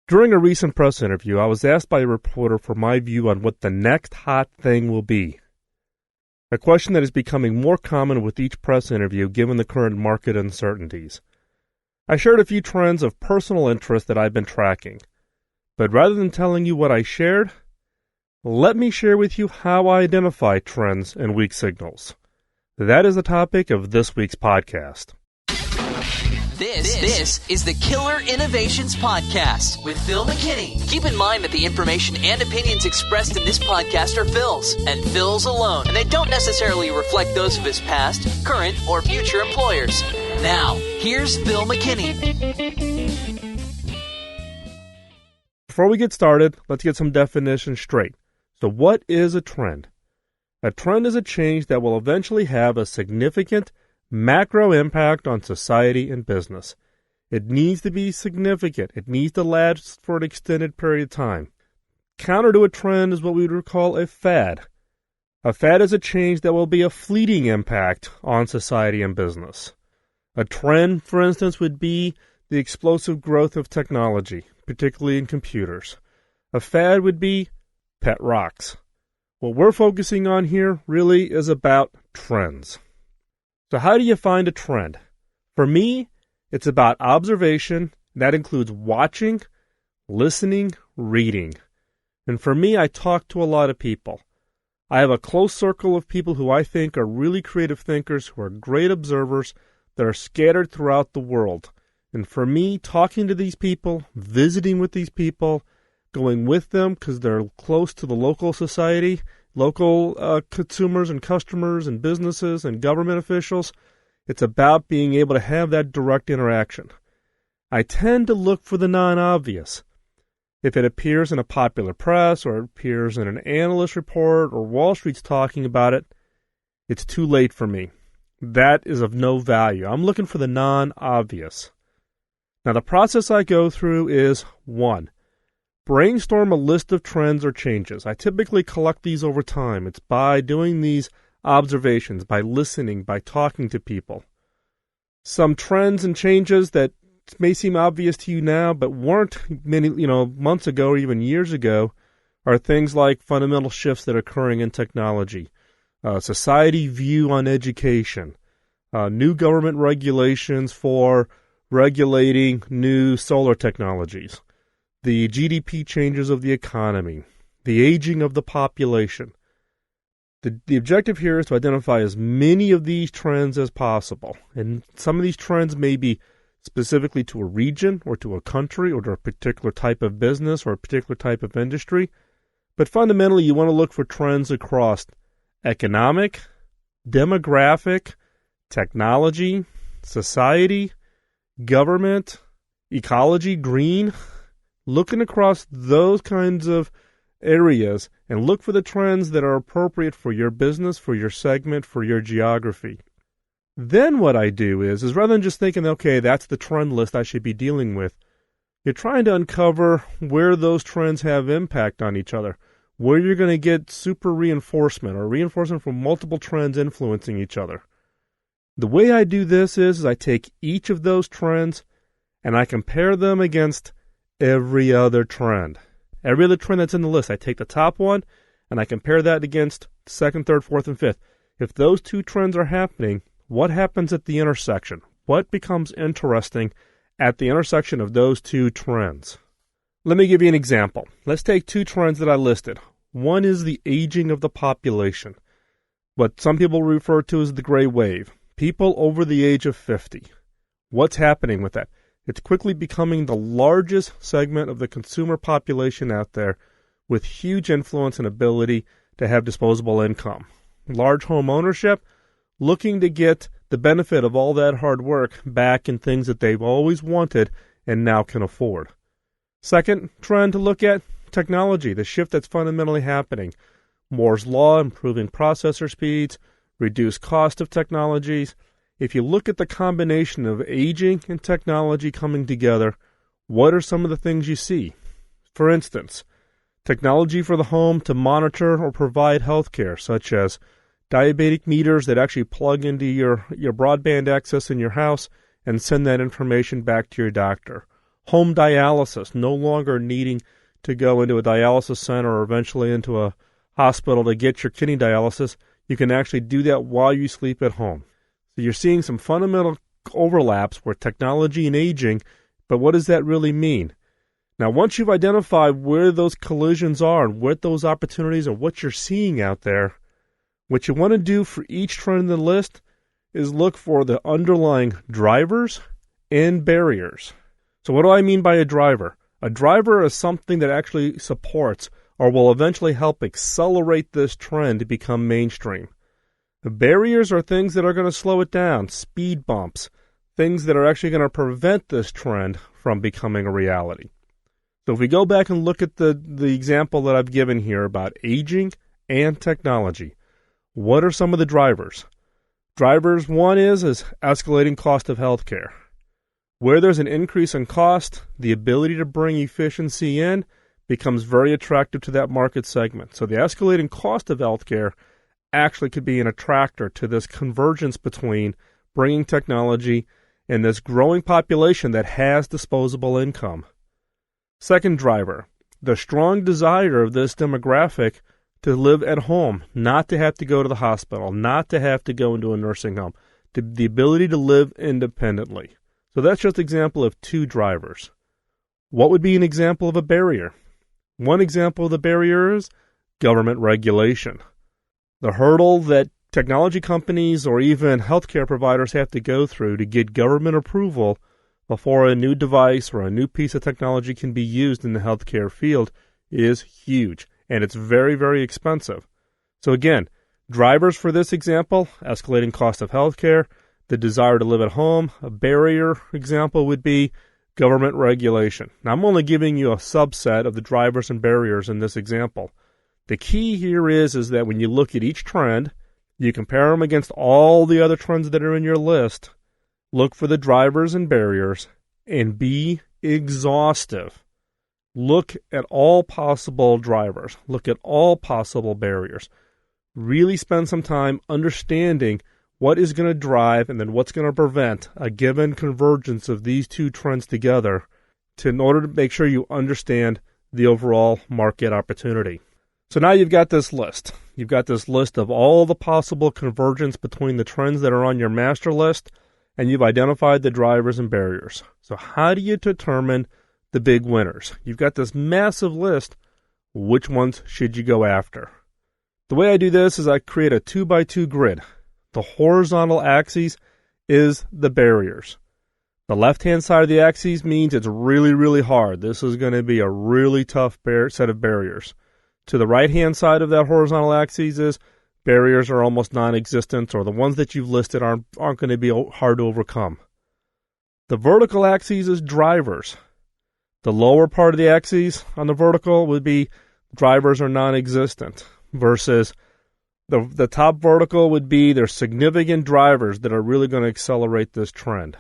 During a recent press interview, I was asked by a reporter for my view on what the next hot thing will be. A question that is becoming more common with each press interview given the current market uncertainties. I shared a few trends of personal interest that I've been tracking. But rather than telling you what I shared, let me share with you how I identify trends and weak signals. That is the topic of this week's podcast. This is the Killer Innovations Podcast with Phil McKinney. Keep in mind that the information and opinions expressed in this podcast are Phil's, and Phil's alone, and they don't necessarily reflect those of his past, current, or future employers. Now, here's Phil McKinney. Before we get started, let's get some definitions straight. So what is a trend? A trend is a change that will eventually have a significant macro impact on society and business. It needs to be significant. It needs to last for an extended period of time. Counter to a trend is what we would call a fad. A fad is a change that will be a fleeting impact on society and business. A trend, for instance, would be the explosive growth of technology, particularly in computers. A fad would be pet rocks. What we're focusing on here really is about trends. So how do you find a trend? For me, it's about observation. That includes watching, listening, reading. And for me, I talk to a lot of people. I have a close circle of people who I think are really creative thinkers, who are great observers, that are scattered throughout the world. And for me, talking to these people, visiting with these people, going with them because they're close to the local society, local consumers and customers and businesses and government officials, it's about being able to have that direct interaction. I tend to look for the non-obvious. If it appears in a popular press or it appears in an analyst report or Wall Street's talking about it, it's too late for me. That is of no value. I'm looking for the non-obvious. Now, the process I go through is 1. Brainstorm a list of trends or changes. I typically collect these over time. It's by doing these observations, by listening, by talking to people. Some trends and changes that may seem obvious to you now, but weren't many, months ago or even years ago, are things like fundamental shifts that are occurring in technology, society view on education, new government regulations for regulating new solar technologies, the GDP changes of the economy, the aging of the population. The objective here is to identify as many of these trends as possible. And some of these trends may be specifically to a region or to a country or to a particular type of business or a particular type of industry. But fundamentally, you want to look for trends across economic, demographic, technology, society, government, ecology, green. Looking across those kinds of areas and look for the trends that are appropriate for your business, for your segment, for your geography. Then what I do is rather than just thinking, okay, that's the trend list I should be dealing with, you're trying to uncover where those trends have impact on each other, where you're going to get super reinforcement or reinforcement from multiple trends influencing each other. The way I do this is I take each of those trends and I compare them against every other trend. Every other trend that's in the list, I take the top one and I compare that against second, third, fourth, and fifth. If those two trends are happening, what happens at the intersection? What becomes interesting at the intersection of those two trends? Let me give you an example. Let's take two trends that I listed. One is the aging of the population, what some people refer to as the gray wave. People over the age of 50. What's happening with that? It's quickly becoming the largest segment of the consumer population out there with huge influence and ability to have disposable income. Large home ownership, looking to get the benefit of all that hard work back in things that they've always wanted and now can afford. Second trend to look at, technology, the shift that's fundamentally happening. Moore's Law, improving processor speeds, reduced cost of technologies. If you look at the combination of aging and technology coming together, what are some of the things you see? For instance, technology for the home to monitor or provide health care, such as diabetic meters that actually plug into your broadband access in your house and send that information back to your doctor. home dialysis, no longer needing to go into a dialysis center or eventually into a hospital to get your kidney dialysis. You can actually do that while you sleep at home. So you're seeing some fundamental overlaps where technology and aging, but what does that really mean? Now, once you've identified where those collisions are and what those opportunities are, what you're seeing out there, what you want to do for each trend in the list is look for the underlying drivers and barriers. So what do I mean by a driver? A driver is something that actually supports or will eventually help accelerate this trend to become mainstream. The barriers are things that are going to slow it down, speed bumps, things that are actually going to prevent this trend from becoming a reality. So if we go back and look at the example that I've given here about aging and technology, what are some of the drivers? Drivers, one is escalating cost of healthcare. Where there's an increase in cost, the ability to bring efficiency in becomes very attractive to that market segment. So the escalating cost of healthcare actually could be an attractor to this convergence between bringing technology and this growing population that has disposable income. Second driver, the strong desire of this demographic to live at home, not to have to go to the hospital, not to have to go into a nursing home, the ability to live independently. So that's just an example of two drivers. What would be an example of a barrier? One example of the barrier is government regulation. The hurdle that technology companies or even healthcare providers have to go through to get government approval before a new device or a new piece of technology can be used in the healthcare field is huge, and it's very, very expensive. So again, drivers for this example, escalating cost of healthcare, the desire to live at home. A barrier example would be government regulation. Now, I'm only giving you a subset of the drivers and barriers in this example. The key here is that when you look at each trend, you compare them against all the other trends that are in your list, look for the drivers and barriers, and be exhaustive. Look at all possible drivers. Look at all possible barriers. Really spend some time understanding what is going to drive and then what's going to prevent a given convergence of these two trends together in order to make sure you understand the overall market opportunity. So now you've got this list. You've got this list of all the possible convergence between the trends that are on your master list, and you've identified the drivers and barriers. So how do you determine the big winners? You've got this massive list. Which ones should you go after? The way I do this is I create a 2x2 grid. The horizontal axis is the barriers. The left-hand side of the axis means it's really, really hard. This is going to be a really tough set of barriers. To the right-hand side of that horizontal axis is barriers are almost non-existent, or the ones that you've listed aren't going to be hard to overcome. The vertical axis is drivers. The lower part of the axis on the vertical would be drivers are non-existent, versus the top vertical would be there's significant drivers that are really going to accelerate this trend.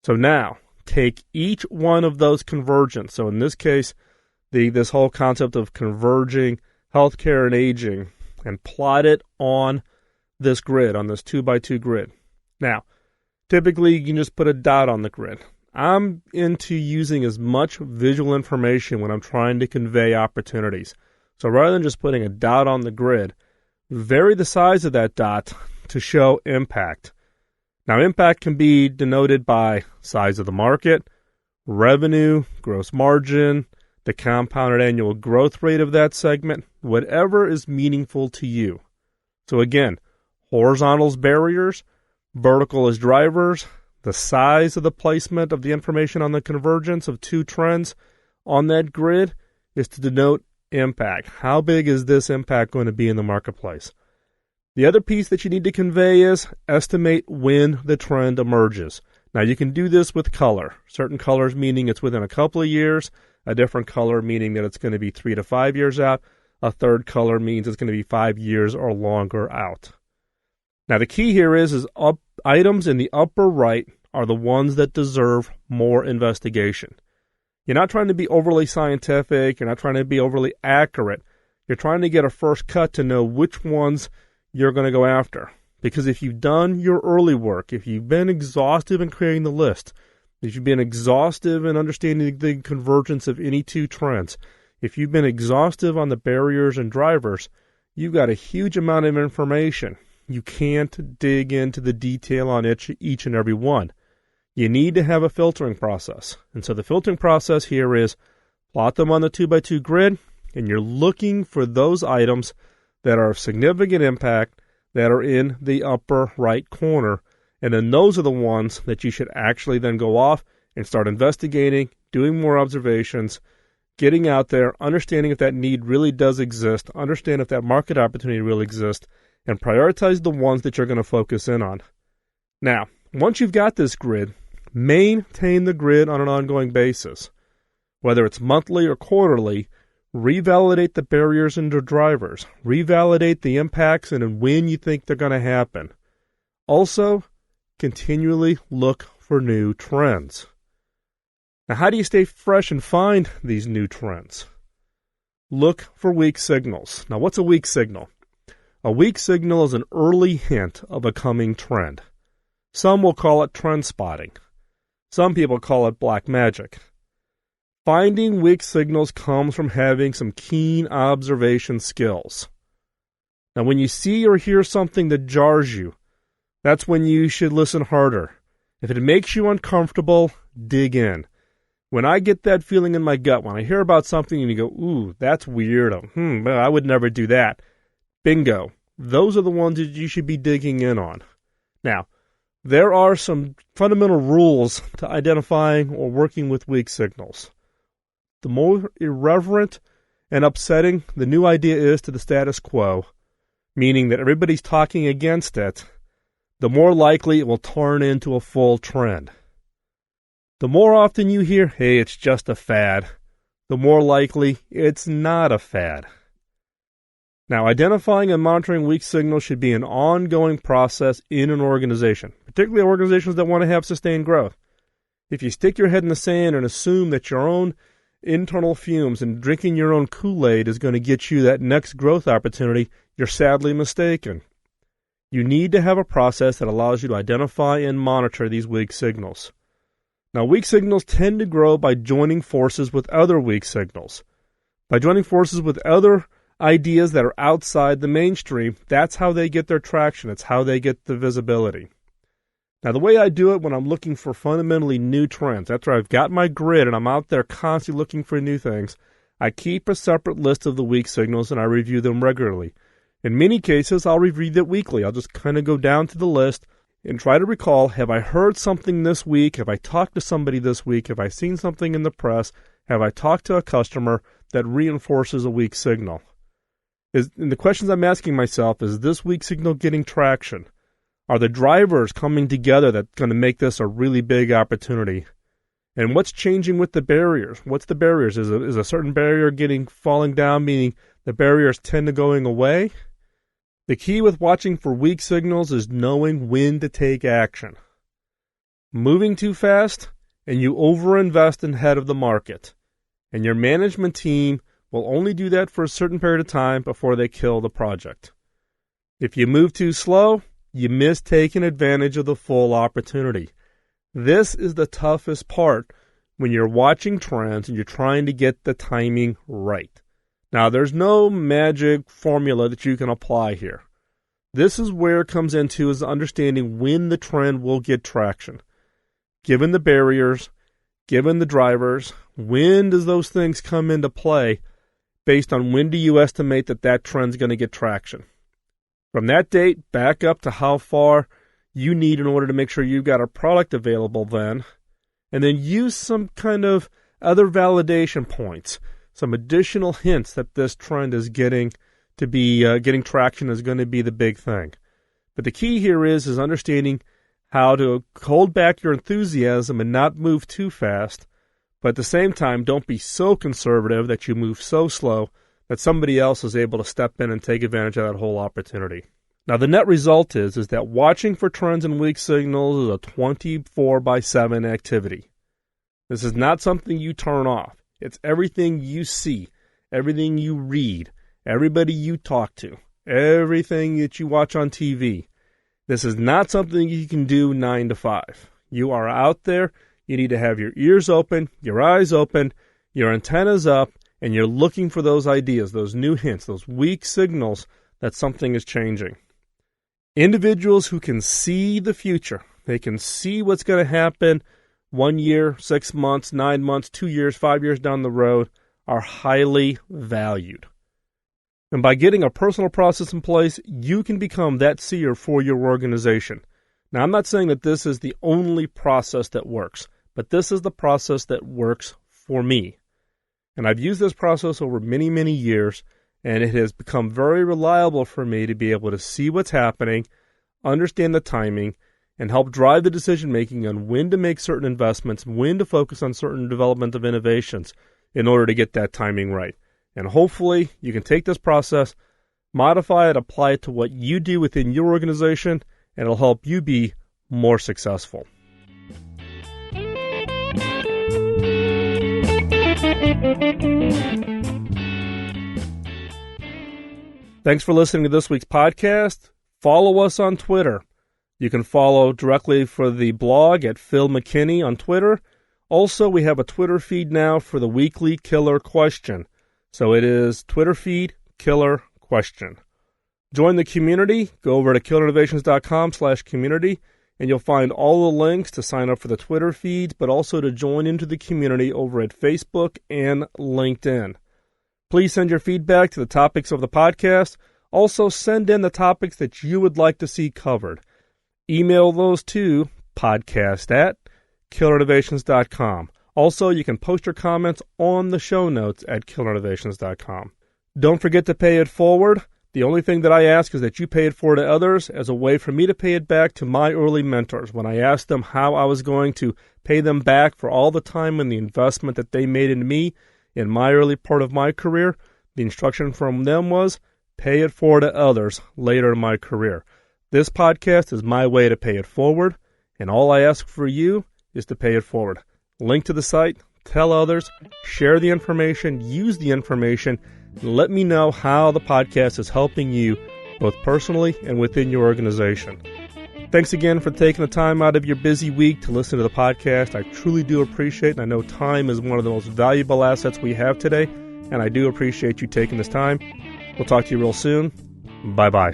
So now, take each one of those convergence. So in this case, this whole concept of converging healthcare and aging, and plot it on this grid, on this 2x2 grid. Now, typically you can just put a dot on the grid. I'm into using as much visual information when I'm trying to convey opportunities. So rather than just putting a dot on the grid, vary the size of that dot to show impact. Now, impact can be denoted by size of the market, revenue, gross margin, the compounded annual growth rate of that segment, whatever is meaningful to you. So again, horizontal is barriers, vertical is drivers. The size of the placement of the information on the convergence of two trends on that grid is to denote impact. How big is this impact going to be in the marketplace? The other piece that you need to convey is estimate when the trend emerges. Now, you can do this with color. Certain colors meaning it's within a couple of years, a different color meaning that it's going to be 3 to 5 years out, a third color means it's going to be 5 years or longer out. Now, the key here is items in the upper right are the ones that deserve more investigation. You're not trying to be overly scientific. You're not trying to be overly accurate. You're trying to get a first cut to know which ones you're going to go after. Because if you've done your early work, if you've been exhaustive in creating the list, If you've been exhaustive in understanding the convergence of any two trends, if you've been exhaustive on the barriers and drivers, you've got a huge amount of information. You can't dig into the detail on each and every one. You need to have a filtering process. And so the filtering process here is plot them on the 2x2 grid, and you're looking for those items that are of significant impact that are in the upper right corner. And then those are the ones that you should actually then go off and start investigating, doing more observations, getting out there, understanding if that need really does exist, understand if that market opportunity really exists, and prioritize the ones that you're going to focus in on. Now, once you've got this grid, maintain the grid on an ongoing basis. Whether it's monthly or quarterly, revalidate the barriers and the drivers, revalidate the impacts and when you think they're going to happen. Also, continually look for new trends. Now, how do you stay fresh and find these new trends? Look for weak signals. Now, what's a weak signal? A weak signal is an early hint of a coming trend. Some will call it trend spotting. Some people call it black magic. Finding weak signals comes from having some keen observation skills. Now, when you see or hear something that jars you, that's when you should listen harder. If it makes you uncomfortable, dig in. When I get that feeling in my gut, when I hear about something and you go, ooh, that's weird, I would never do that. Bingo. Those are the ones that you should be digging in on. Now, there are some fundamental rules to identifying or working with weak signals. The more irreverent and upsetting the new idea is to the status quo, meaning that everybody's talking against it, the more likely it will turn into a full trend. The more often you hear, hey, it's just a fad, the more likely it's not a fad. Now, identifying and monitoring weak signals should be an ongoing process in an organization, particularly organizations that want to have sustained growth. If you stick your head in the sand and assume that your own internal fumes and drinking your own Kool-Aid is going to get you that next growth opportunity, you're sadly mistaken. You need to have a process that allows you to identify and monitor these weak signals. Now, weak signals tend to grow by joining forces with other weak signals. By joining forces with other ideas that are outside the mainstream, that's how they get their traction. It's how they get the visibility. Now, the way I do it when I'm looking for fundamentally new trends, after I've got my grid and I'm out there constantly looking for new things, I keep a separate list of the weak signals and I review them regularly. In many cases, I'll review it weekly. I'll just kind of go down to the list and try to recall, have I heard something this week? Have I talked to somebody this week? Have I seen something in the press? Have I talked to a customer that reinforces a weak signal? And the questions I'm asking myself, is this weak signal getting traction? Are the drivers coming together that's going to make this a really big opportunity? And what's changing with the barriers? What's the barriers? Is a certain barrier falling down, meaning the barriers tend to going away? The key with watching for weak signals is knowing when to take action. Moving too fast, and you overinvest ahead of the market. And your management team will only do that for a certain period of time before they kill the project. If you move too slow, you miss taking advantage of the full opportunity. This is the toughest part when you're watching trends and you're trying to get the timing right. Now, there's no magic formula that you can apply here. This is where it comes into is understanding when the trend will get traction. Given the barriers, given the drivers, when does those things come into play based on when do you estimate that trend's going to get traction? From that date back up to how far you need in order to make sure you've got a product available then, and then use some kind of other validation points, some additional hints that this trend is getting traction is going to be the big thing. But the key here is understanding how to hold back your enthusiasm and not move too fast, but at the same time, don't be so conservative that you move so slow that somebody else is able to step in and take advantage of that whole opportunity. Now, the net result is that watching for trends and weak signals is a 24/7 activity. This is not something you turn off. It's everything you see, everything you read, everybody you talk to, everything that you watch on TV. This is not something you can do 9 to 5. You are out there. You need to have your ears open, your eyes open, your antennas up, and you're looking for those ideas, those new hints, those weak signals that something is changing. Individuals who can see the future, they can see what's going to happen 1 year, 6 months, 9 months, 2 years, 5 years down the road, are highly valued. And by getting a personal process in place, you can become that seer for your organization. Now, I'm not saying that this is the only process that works, but this is the process that works for me. And I've used this process over many, many years, and it has become very reliable for me to be able to see what's happening, understand the timing, and help drive the decision-making on when to make certain investments, when to focus on certain development of innovations in order to get that timing right. And hopefully you can take this process, modify it, apply it to what you do within your organization, and it'll help you be more successful. Thanks for listening to this week's podcast. Follow us on Twitter. You can follow directly for the blog at Phil McKinney on Twitter. Also, we have a Twitter feed now for the weekly Killer Question. So it is Twitter feed Killer Question. Join the community. Go over to killerinnovations.com/community, and you'll find all the links to sign up for the Twitter feeds, but also to join into the community over at Facebook and LinkedIn. Please send your feedback to the topics of the podcast. Also, send in the topics that you would like to see covered. Email those to podcast@killerinnovations.com. Also, you can post your comments on the show notes at killerinnovations.com. Don't forget to pay it forward. The only thing that I ask is that you pay it forward to others as a way for me to pay it back to my early mentors. When I asked them how I was going to pay them back for all the time and the investment that they made in me in my early part of my career, the instruction from them was, pay it forward to others later in my career. This podcast is my way to pay it forward, and all I ask for you is to pay it forward. Link to the site, tell others, share the information, use the information, and let me know how the podcast is helping you, both personally and within your organization. Thanks again for taking the time out of your busy week to listen to the podcast. I truly do appreciate it, and I know time is one of the most valuable assets we have today, and I do appreciate you taking this time. We'll talk to you real soon. Bye-bye.